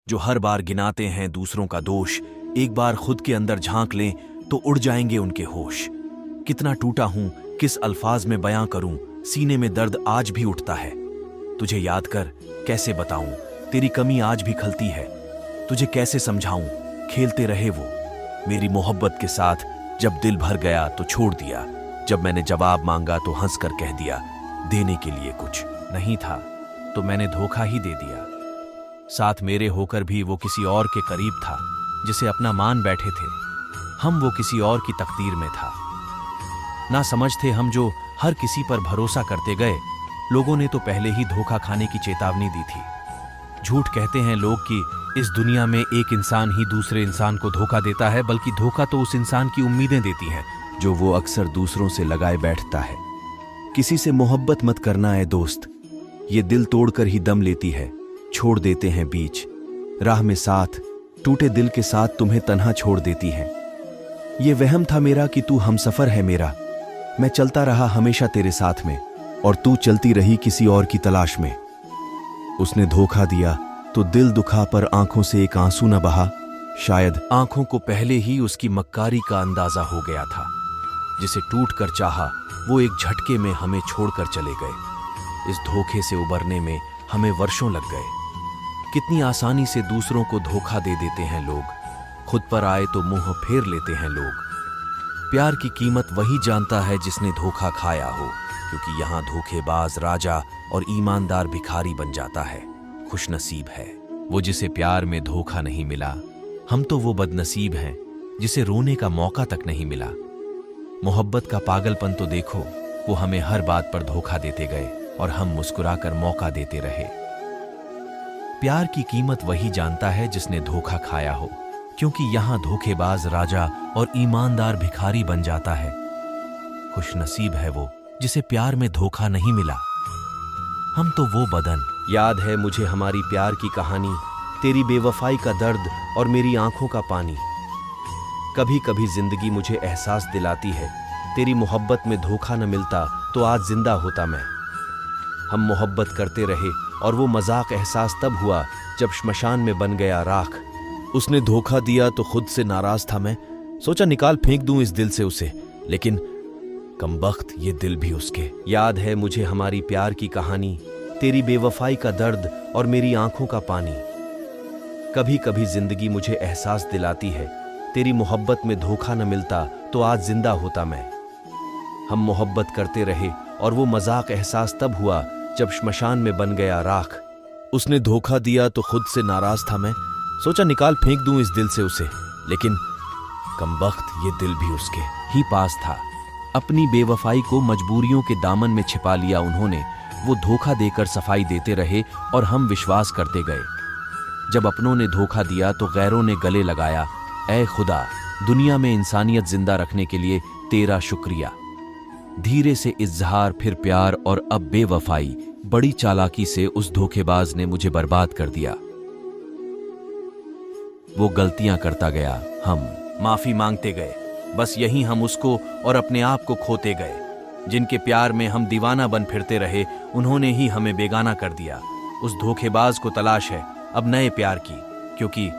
जो हर बार गिनाते हैं दूसरों का दोष, एक बार खुद के अंदर झांक लें तो उड़ जाएंगे उनके होश। कितना टूटा हूं, किस अल्फाज में बयां करूं, सीने में दर्द आज भी उठता है। तुझे याद कर कैसे बताऊं, तेरी कमी आज भी खलती है। तुझे कैसे समझाऊं, खेलते रहे वो मेरी मोहब्बत के साथ। जब दिल भर गया तो छोड़ दिया, जब मैंने जवाब मांगा तो हंस कर कह दिया, देने के लिए कुछ नहीं था तो मैंने धोखा ही दे दिया। साथ मेरे होकर भी वो किसी और के करीब था, जिसे अपना मान बैठे थे हम, वो किसी और की तकदीर में था। ना समझ थे हम जो हर किसी पर भरोसा करते गए, लोगों ने तो पहले ही धोखा खाने की चेतावनी दी थी। झूठ कहते हैं लोग कि इस दुनिया में एक इंसान ही दूसरे इंसान को धोखा देता है, बल्कि धोखा तो उस इंसान की उम्मीदें देती हैं जो वो अक्सर दूसरों से लगाए बैठता है। किसी से मोहब्बत मत करना है दोस्त, ये दिल तोड़कर ही दम लेती है। छोड़ देते हैं बीच राह में साथ, टूटे दिल के साथ तुम्हें तन्हा छोड़ देती है। ये वहम था मेरा कि तू हमसफर है मेरा, मैं चलता रहा हमेशा तेरे साथ में और तू चलती रही किसी और की तलाश में। उसने धोखा दिया तो दिल दुखा पर आंखों से एक आंसू न बहा, शायद आंखों को पहले ही उसकी मक्कारी का अंदाजा हो गया था। जिसे टूट कर चाहा वो एक झटके में हमें छोड़कर चले गए। इस धोखे से उबरने में हमें वर्षों लग गए। कितनी आसानी से दूसरों को धोखा दे देते हैं लोग, खुद पर आए तो मुंह फेर लेते हैं लोग। प्यार की कीमत वही जानता है जिसने धोखा खाया हो, क्योंकि यहाँ धोखेबाज राजा और ईमानदार भिखारी बन जाता है। खुशनसीब है वो जिसे प्यार में धोखा नहीं मिला, हम तो वो बदनसीब हैं जिसे रोने का मौका तक नहीं मिला। मोहब्बत का पागलपन तो देखो, वो हमें हर बात पर धोखा देते गए और हम मुस्कुराकर मौका देते रहे। प्यार की कीमत वही जानता है जिसने धोखा खाया हो, क्योंकि यहाँ धोखेबाज राजा और ईमानदार भिखारी बन जाता है। खुशनसीब है वो जिसे प्यार में धोखा नहीं मिला, हम तो वो बदन। याद है मुझे हमारी प्यार की कहानी, तेरी बेवफाई का दर्द और मेरी आंखों का पानी। कभी कभी जिंदगी मुझे एहसास दिलाती है, तेरी मोहब्बत में धोखा न मिलता तो आज जिंदा होता मैं। हम मोहब्बत करते रहे और वो मजाक एहसास तब हुआ जब श्मशान में बन गया राख। उसने धोखा दिया तो खुद से नाराज था मैं, सोचा निकाल फेंक दूं इस दिल से उसे, लेकिन कमबख्त ये दिल भी उसके। याद है मुझे हमारी प्यार की कहानी, तेरी बेवफाई का दर्द और मेरी आंखों का पानी। कभी कभी जिंदगी मुझे एहसास दिलाती है, तेरी मोहब्बत में धोखा न मिलता तो आज जिंदा होता मैं। हम मोहब्बत करते रहे और वो मजाक एहसास तब हुआ जब श्मशान में बन गया राख। उसने धोखा दिया तो खुद से नाराज था मैं, सोचा निकाल फेंक दूं इस दिल से उसे, लेकिन कमबख्त ये दिल भी उसके ही पास था। अपनी बेवफाई को मजबूरियों के दामन में छिपा लिया उन्होंने, वो धोखा देकर सफाई देते रहे और हम विश्वास करते गए। जब अपनों ने धोखा दिया तो गैरों ने गले लगाया, ऐ खुदा दुनिया में इंसानियत जिंदा रखने के लिए तेरा शुक्रिया। धीरे से इज़हार, फिर प्यार और अब बेवफाई, बड़ी चालाकी से उस धोखेबाज ने मुझे बर्बाद कर दिया। वो गलतियां करता गया, हम माफी मांगते गए, बस यही हम उसको और अपने आप को खोते गए। जिनके प्यार में हम दीवाना बन फिरते रहे, उन्होंने ही हमें बेगाना कर दिया। उस धोखेबाज को तलाश है अब नए प्यार की, क्योंकि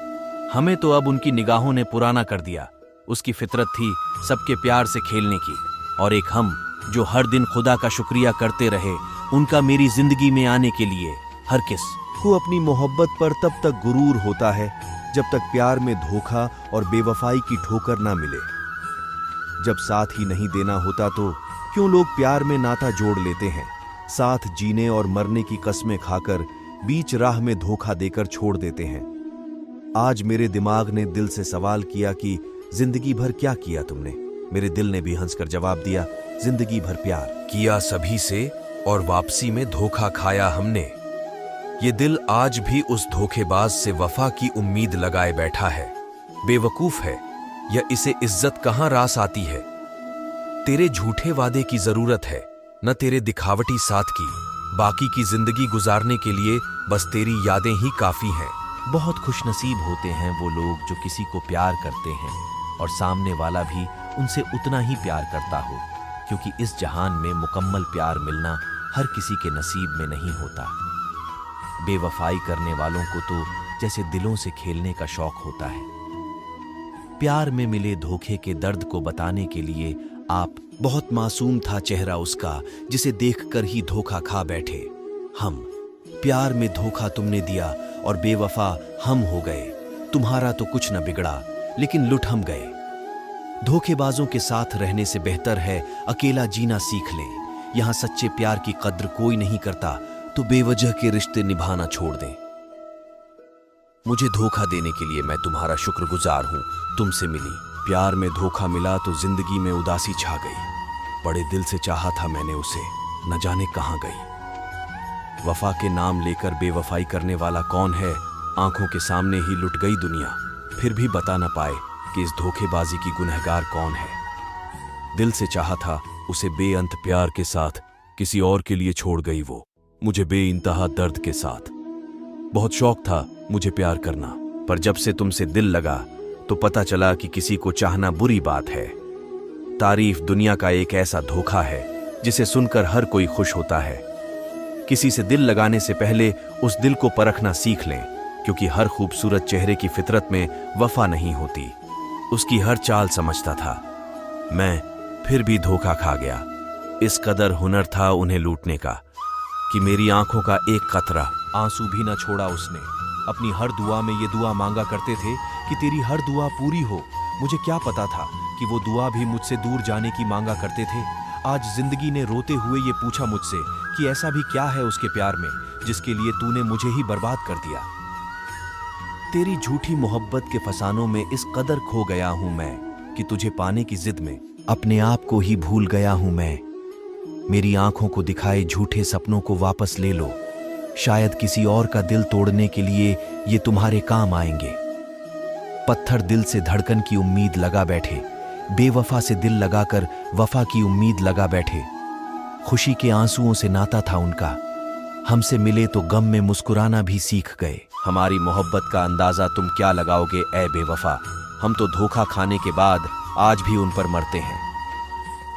हमें तो अब उनकी निगाहों ने पुराना कर दिया। उसकी फितरत थी सबके प्यार से खेलने की, और एक हम जो हर दिन खुदा का शुक्रिया करते रहे उनका मेरी जिंदगी में आने के लिए। हर किस को अपनी मोहब्बत पर तब तक गुरूर होता है जब तक प्यार में धोखा और बेवफाई की ठोकर ना मिले। जब साथ ही नहीं देना होता तो क्यों लोग प्यार में नाता जोड़ लेते हैं, साथ जीने और मरने की कस्में खाकर बीच राह में धोखा देकर छोड़ देते हैं। आज मेरे दिमाग ने दिल से सवाल किया कि जिंदगी भर क्या किया तुमने। मेरे दिल ने भी हंसकर जवाब दिया, जिंदगी भर प्यार किया सभी से और वापसी में धोखा खाया हमने। ये दिल आज भी उस धोखेबाज से वफा की उम्मीद लगाए बैठा है। बेवकूफ है या इसे इज्जत कहां रास आती है। तेरे झूठे वादे की जरूरत है, न तेरे दिखावटी साथ की। बाकी की जिंदगी गुजारने के लिए बस तेरी यादें ही काफी हैं। बहुत खुशनसीब होते हैं वो लोग जो किसी को प्यार करते हैं और सामने वाला भी उनसे उतना ही प्यार करता हो, क्योंकि इस जहान में मुकम्मल प्यार मिलना हर किसी के नसीब में नहीं होता। बेवफाई करने वालों को तो जैसे दिलों से खेलने का शौक होता है। प्यार में मिले धोखे के दर्द को बताने के लिए आप बहुत मासूम था चेहरा उसका, जिसे देखकर ही धोखा खा बैठे। हम प्यार में धोखा तुमने दिया और बेवफा हम हो गए। तुम्हारा तो कुछ न बिगड़ा, लेकिन लुट हम गए। धोखेबाजों के साथ रहने से बेहतर है अकेला जीना सीख ले। यहां सच्चे प्यार की कद्र कोई नहीं करता, तो बेवजह के रिश्ते निभाना छोड़ दें। मुझे धोखा देने के लिए मैं तुम्हारा शुक्रगुजार हूं। तुमसे मिली प्यार में धोखा मिला तो जिंदगी में उदासी छा गई। बड़े दिल से चाहा था मैंने उसे, न जाने कहां गई। वफा के नाम लेकर बेवफाई करने वाला कौन है? आंखों के सामने ही लुट गई दुनिया, फिर भी बता न पाए कि इस धोखेबाजी की गुनहगार कौन है। दिल से चाहा था उसे बेअंत प्यार के साथ, किसी और के लिए छोड़ गई वो मुझे बेइंतहा दर्द के साथ। बहुत शौक था मुझे प्यार करना, पर जब से तुमसे दिल लगा तो पता चला कि किसी को चाहना बुरी बात है। तारीफ दुनिया का एक ऐसा धोखा है जिसे सुनकर हर कोई खुश होता है। किसी से दिल लगाने से पहले उस दिल को परखना सीख लें, क्योंकि हर खूबसूरत चेहरे की फितरत में वफा नहीं होती। उसकी हर चाल समझता था मैं, फिर भी धोखा खा गया। इस कदर हुनर था उन्हें लूटने का कि मेरी आंखों का एक कतरा आंसू भी न छोड़ा उसने। अपनी हर दुआ में ये दुआ मांगा करते थे कि तेरी हर दुआ पूरी हो। मुझे क्या पता था कि वो दुआ भी मुझसे दूर जाने की मांगा करते थे। आज जिंदगी ने रोते हुए ये पूछा मुझसे कि ऐसा भी क्या है उसके प्यार में जिसके लिए तूने मुझे ही बर्बाद कर दिया। तेरी झूठी मोहब्बत के फसानों में इस कदर खो गया हूं मैं कि तुझे पाने की जिद में अपने आप को ही भूल गया हूं मैं। मेरी आंखों को दिखाए झूठे सपनों को वापस ले लो, शायद किसी और का दिल तोड़ने के लिए ये तुम्हारे काम आएंगे। पत्थर दिल से धड़कन की उम्मीद लगा बैठे, बेवफा से दिल लगाकर वफा की उम्मीद लगा बैठे। खुशी के आंसुओं से नाता था उनका, हमसे मिले तो गम में मुस्कुराना भी सीख गए। हमारी मोहब्बत का अंदाजा तुम क्या लगाओगे ऐ बेवफा? हम तो धोखा खाने के बाद आज भी उन पर मरते हैं।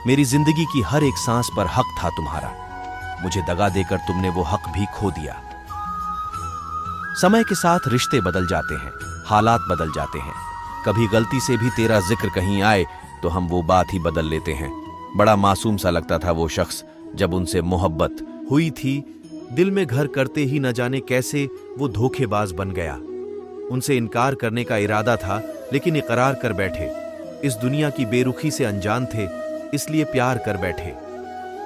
मेरी जिंदगी की हर एक सांस पर हक था तुम्हारा, मुझे दगा देकर तुमने वो हक भी खो दिया। समय के साथ रिश्ते बदल जाते हैं, हालात बदल जाते हैं। कभी गलती से भी तेरा जिक्र कहीं आए तो हम वो बात ही बदल लेते हैं। बड़ा मासूम सा लगता था वो शख्स जब उनसे मोहब्बत हुई थी। दिल में घर करते ही न जाने कैसे वो धोखेबाज बन गया। उनसे इनकार करने का इरादा था, लेकिन इकरार कर बैठे। इस दुनिया की बेरुखी से अनजान थे, इसलिए प्यार कर बैठे।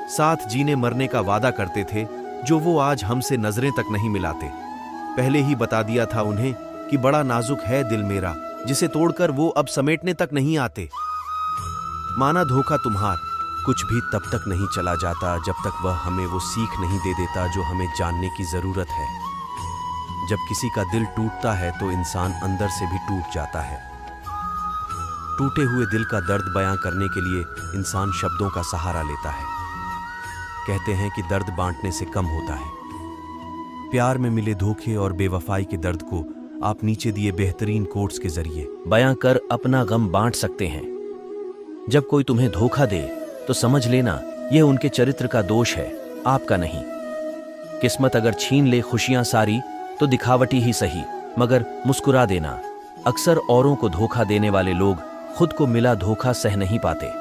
साथ जीने मरने का वादा करते थे, जो वो आज हमसे नजरें तक नहीं मिलाते। पहले ही बता दिया था उन्हें कि बड़ा नाजुक है दिल मेरा, जिसे तोड़कर वो अब समेटने तक नहीं आते। माना धोखा तुम्हार, कुछ भी तब तक नहीं चला जाता जब तक वह हमें वो सीख नहीं दे देता जो हमें जानने की जरूरत है। जब किसी का दिल टूटता है तो इंसान अंदर से भी टूट जाता है। टूटे हुए दिल का दर्द बयां करने के लिए इंसान शब्दों का सहारा लेता है। कहते हैं कि दर्द बांटने से कम होता है। प्यार में मिले धोखे और बेवफाई के दर्द को आप नीचे दिए बेहतरीन कोट्स के जरिए बयां कर अपना गम बांट सकते हैं। जब कोई तुम्हें धोखा दे तो समझ लेना यह उनके चरित्र का दोष है, आपका नहीं। किस्मत अगर छीन ले खुशियां सारी तो दिखावटी ही सही, मगर मुस्कुरा देना। अक्सर औरों को धोखा देने वाले लोग खुद को मिला धोखा सह नहीं पाते।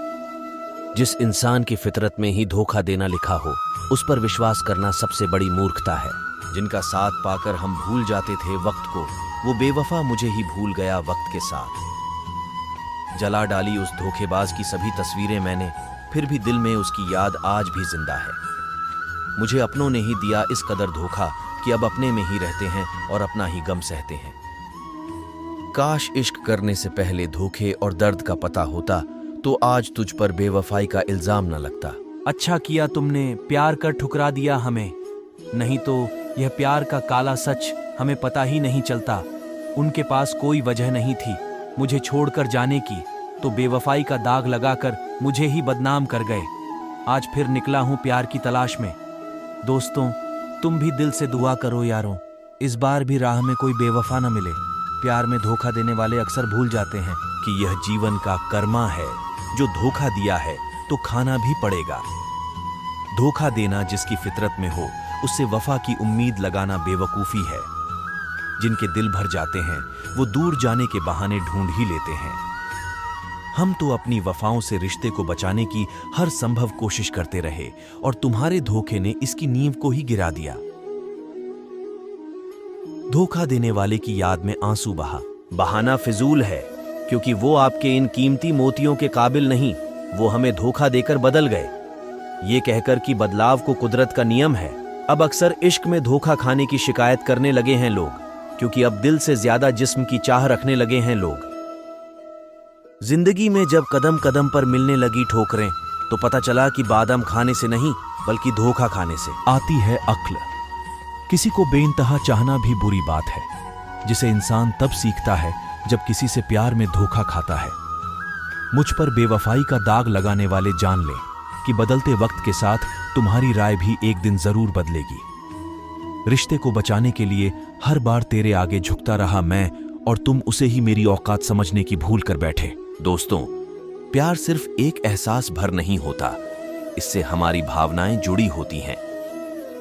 जिस इंसान की फितरत में ही धोखा देना लिखा हो, उस पर विश्वास करना सबसे बड़ी मूर्खता है। जिनका साथ पाकर हम भूल जाते थे वक्त को, वो बेवफा मुझे ही भूल गया वक्त के साथ। जला डाली उस धोखेबाज की सभी तस्वीरें मैंने, फिर भी दिल में उसकी याद आज भी जिंदा है। मुझे अपनों ने ही दिया इस कदर धोखा कि अब अपने में ही रहते हैं और अपना ही गम सहते हैं। काश इश्क करने से पहले धोखे और दर्द का पता होता तो आज तुझ पर बेवफाई का इल्जाम न लगता। अच्छा किया तुमने प्यार कर ठुकरा दिया हमें, नहीं तो यह प्यार का काला सच हमें पता ही नहीं चलता। उनके पास कोई वजह नहीं थी मुझे छोड़कर जाने की, तो बेवफाई का दाग लगाकर मुझे ही बदनाम कर गए। आज फिर निकला हूं प्यार की तलाश में। दोस्तों, तुम भी दिल से दुआ करो यारों, इस बार भी राह में कोई बेवफा न मिले। प्यार में धोखा देने वाले अक्सर भूल जाते हैं कि यह जीवन का कर्मा है। जो धोखा दिया है तो खाना भी पड़ेगा। धोखा देना जिसकी फितरत में हो, उससे वफा की उम्मीद लगाना बेवकूफी है। जिनके दिल भर जाते हैं वो दूर जाने के बहाने ढूंढ ही लेते हैं। हम तो अपनी वफाओं से रिश्ते को बचाने की हर संभव कोशिश करते रहे और तुम्हारे धोखे ने इसकी नींव को ही गिरा दिया। धोखा देने वाले की याद में आंसू बहाना फिजूल है, क्योंकि वो आपके इन कीमती मोतियों के काबिल नहीं। वो हमें धोखा देकर बदल गए, ये कहकर कि बदलाव को कुदरत का नियम है। अब अक्सर इश्क में धोखा खाने की शिकायत करने लगे हैं लोग, क्योंकि अब दिल से ज्यादा जिस्म की चाह रखने लगे हैं लोग। जिंदगी में जब कदम कदम पर मिलने लगी ठोकरें, तो पता चला कि बादाम खाने से नहीं बल्कि धोखा खाने से आती है अक्ल। किसी को बेइंतहा चाहना भी बुरी बात है, जिसे इंसान तब सीखता है जब किसी से प्यार में धोखा खाता है। मुझ पर बेवफाई का दाग लगाने वाले जान लें कि बदलते वक्त के साथ तुम्हारी राय भी एक दिन जरूर बदलेगी। रिश्ते को बचाने के लिए हर बार तेरे आगे झुकता रहा मैं, और तुम उसे ही मेरी औकात समझने की भूल कर बैठे। दोस्तों, प्यार सिर्फ एक एहसास भर नहीं होता, इससे हमारी भावनाएं जुड़ी होती हैं।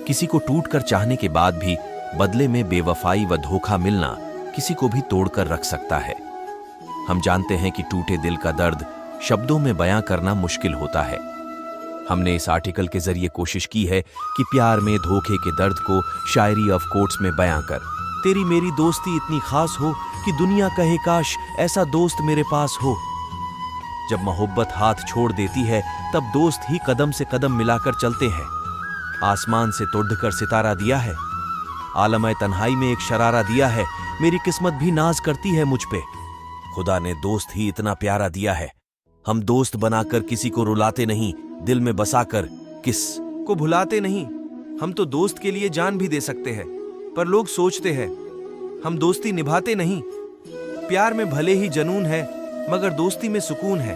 किसी को टूट कर चाहने के बाद भी बदले में बेवफाई व धोखा मिलना किसी को भी तोड़कर रख सकता है। हम जानते हैं कि टूटे दिल का दर्द शब्दों में बयां करना मुश्किल होता है। हमने इस आर्टिकल के जरिए कोशिश की है कि प्यार में धोखे के दर्द को शायरी ऑफ कोट्स में बयां कर तेरी मेरी दोस्ती इतनी खास हो कि दुनिया कहे काश ऐसा दोस्त मेरे पास हो। जब मोहब्बत हाथ छोड़ देती है तब दोस्त ही कदम से कदम मिलाकर चलते हैं। आसमान से तोड़कर सितारा दिया है, आलम तन्हाई में एक शरारा दिया है, मेरी किस्मत भी नाज करती है मुझ पे। खुदा ने दोस्त ही इतना प्यारा दिया है। हम दोस्त बनाकर किसी को रुलाते नहीं, दिल में बसाकर किस को भुलाते नहीं। हम तो दोस्त के लिए जान भी दे सकते हैं, पर लोग सोचते हैं हम दोस्ती निभाते नहीं। प्यार में भले ही जनून है, मगर दोस्ती में सुकून है।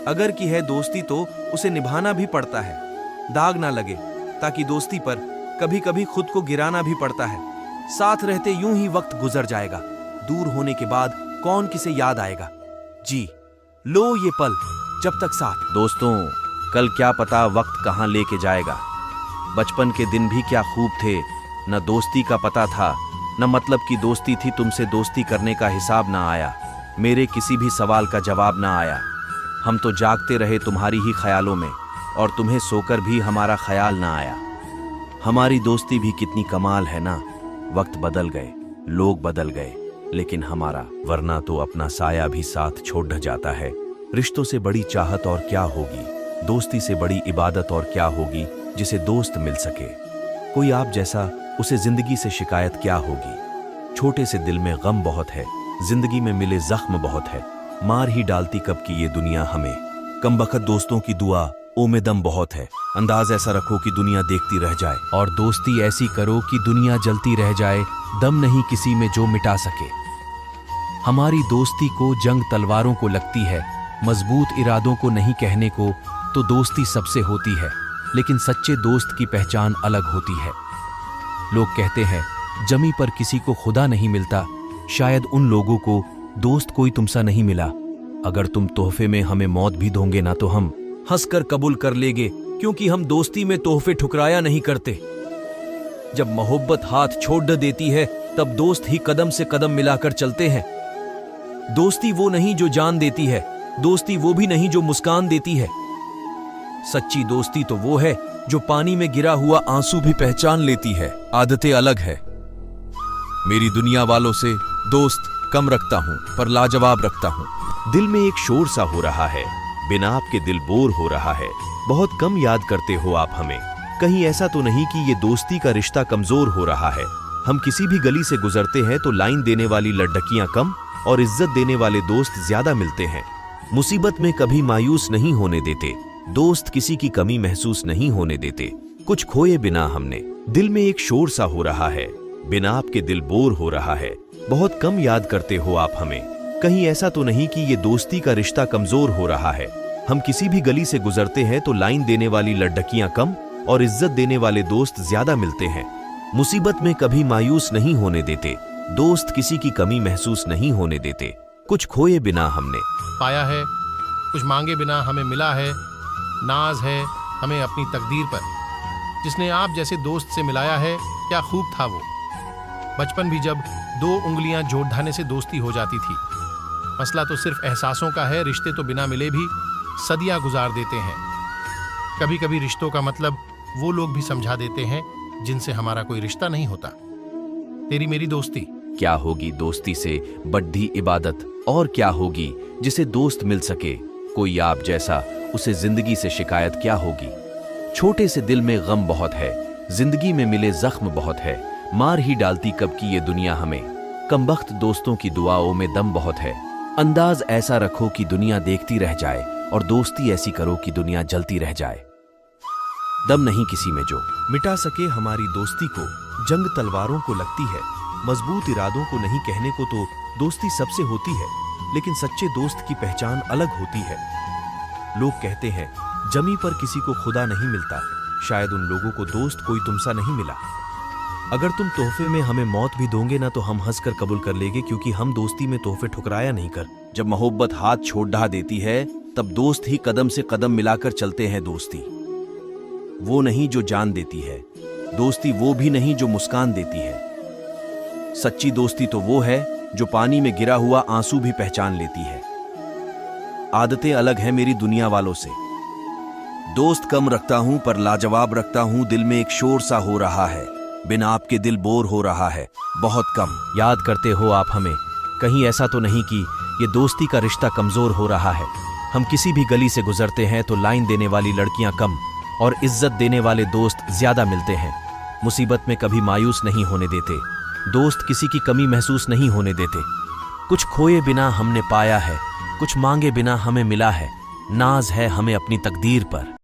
अगर की है दोस्ती तो उसे निभाना भी पड़ता है, दाग ना लगे, ताकि दोस्ती पर कभी कभी खुद को गिराना भी पड़ता है। साथ रहते यूं ही वक्त गुजर जाएगा, दूर होने के बाद कौन किसे याद आएगा। जी लो ये पल जब तक साथ। दोस्तों, कल क्या पता वक्त कहां लेके जाएगा। बचपन के दिन भी क्या खूब थे, न दोस्ती का पता था, न मतलब की दोस्ती थी। तुमसे दोस्ती करने का हिसाब ना आया, मेरे किसी भी सवाल का जवाब ना आया। हम तो जागते रहे तुम्हारी ही ख्यालों में, और तुम्हें सोकर भी हमारा ख्याल ना आया। हमारी दोस्ती भी कितनी कमाल है ना। वक्त बदल गए, लोग बदल गए, लेकिन हमारा वरना तो अपना साया भी साथ छोड़ जाता है। रिश्तों से बड़ी चाहत और क्या होगी, दोस्ती से बड़ी इबादत और क्या होगी, जिसे दोस्त मिल सके। कोई आप जैसा, उसे जिंदगी से शिकायत क्या होगी। छोटे से दिल में गम बहुत है, जिंदगी में मिले जख्म बहुत है। मार ही डालती कब की ये दुनिया हमें। कमबख्त दोस्तों की दुआ ओ में दम बहुत है। अंदाज ऐसा रखो कि दुनिया देखती रह जाए, और दोस्ती ऐसी करो कि दुनिया जलती रह जाए। दम नहीं किसी में जो मिटा सके। हमारी दोस्ती को जंग तलवारों को लगती है, मजबूत इरादों को नहीं कहने को। तो दोस्ती सबसे होती है, लेकिन सच्चे दोस्त की पहचान अलग होती है। लोग कहते हैं जमी पर किसी को खुदा नहीं मिलता, शायद उन लोगों को दोस्त कोई तुमसा नहीं मिला। अगर तुम तोहफे में हमें मौत भी दोगे ना, तो हम हंसकर कबूल कर लेंगे, क्योंकि हम दोस्ती में तोहफे ठुकराया नहीं करते। जब मोहब्बत हाथ छोड़ देती है तब दोस्त ही कदम से कदम मिलाकर चलते हैं। दोस्ती वो नहीं जो जान देती है, दोस्ती वो भी नहीं जो मुस्कान देती है। सच्ची दोस्ती तो वो है जो पानी में गिरा हुआ आंसू भी पहचान लेती है। आदतें अलग है। मेरी दुनिया वालों से दोस्त कम रखता हूं, पर लाजवाब रखता हूं। दिल में एक शोर सा हो रहा है, बिना आपके दिल बोर हो रहा है। बहुत कम याद करते हो आप हमें। कहीं ऐसा तो नहीं कि ये दोस्ती का रिश्ता कमजोर हो रहा है। हम किसी भी गली से गुजरते हैं तो लाइन देने वाली लड़कियां कम और इज्जत देने वाले दोस्त ज्यादा मिलते हैं। मुसीबत में कभी मायूस नहीं होने देते, दोस्त किसी की कमी महसूस नहीं होने देते। कुछ खोए बिना हमने, दिल में एक शोर सा हो रहा है, बिना आपके दिल बोर हो रहा है। बहुत कम याद करते हो आप हमें। कहीं ऐसा तो नहीं कि ये दोस्ती का रिश्ता कमजोर हो रहा है। हम किसी भी गली से गुजरते हैं तो लाइन देने वाली लड़कियां कम और इज्जत देने वाले दोस्त ज्यादा मिलते हैं। मुसीबत में कभी मायूस नहीं होने देते, दोस्त किसी की कमी महसूस नहीं होने देते। कुछ खोए बिना हमने पाया है, कुछ मांगे बिना हमें मिला है। नाज है हमें अपनी तकदीर पर, जिसने आप जैसे दोस्त से मिलाया है। क्या खूब था वो। बचपन भी जब 2 उंगलियां जोड़ धाने से दोस्ती हो जाती थी। मसला तो सिर्फ एहसासों का है, रिश्ते तो बिना मिले भी सदियां गुजार देते हैं। कभी कभी रिश्तों का मतलब वो लोग भी समझा देते हैं जिनसे हमारा कोई रिश्ता नहीं होता। तेरी मेरी दोस्ती क्या होगी दोस्ती से बड्ढी इबादत, और क्या होगी जिसे दोस्त मिल सके कोई आप जैसा, उसे जिंदगी से शिकायत क्या होगी। छोटे से दिल में गम बहुत है, जिंदगी में मिले जख्म बहुत है, मार ही डालती कब की ये दुनिया हमें, कमबख्त दोस्तों की दुआओं में दम बहुत है। अंदाज ऐसा रखो कि दुनिया देखती रह जाए, और दोस्ती ऐसी करो कि दुनिया जलती रह जाए। दम नहीं किसी में जो मिटा सके हमारी दोस्ती को, जंग तलवारों को लगती है, मजबूत इरादों को नहीं कहने को तो दोस्ती सबसे होती है, लेकिन सच्चे दोस्त की पहचान अलग होती है। लोग कहते हैं जमी पर किसी को खुदा नहीं मिलता, शायद उन लोगों को दोस्त कोई तुमसा नहीं मिला। अगर तुम तोहफे में हमें मौत भी दोगे ना तो हम हंसकर कबूल कर लेंगे, क्योंकि हम दोस्ती में तोहफे ठुकराया नहीं कर। जब मोहब्बत हाथ छोड़ ढा देती है तब दोस्त ही कदम से कदम मिलाकर चलते हैं। दोस्ती वो नहीं जो जान देती है, दोस्ती वो भी नहीं जो मुस्कान देती है। सच्ची दोस्ती तो वो है जो पानी में गिरा हुआ आंसू भी पहचान लेती है। आदतें अलग हैं मेरी दुनिया वालों से, दोस्त कम रखता हूं पर लाजवाब रखता हूं। दिल में एक शोर सा हो रहा है, बिना आपके दिल बोर हो रहा है बहुत कम। याद करते हो आप हमें, कहीं ऐसा तो नहीं कि ये दोस्ती का रिश्ता कमजोर हो रहा है। हम किसी भी गली से गुजरते हैं तो लाइन देने वाली लड़कियां कम और इज्जत देने वाले दोस्त ज्यादा मिलते हैं। मुसीबत में कभी मायूस नहीं होने देते, दोस्त किसी की कमी महसूस नहीं होने देते। कुछ खोए बिना हमने पाया है, कुछ मांगे बिना हमें मिला है। नाज है हमें अपनी तकदीर पर।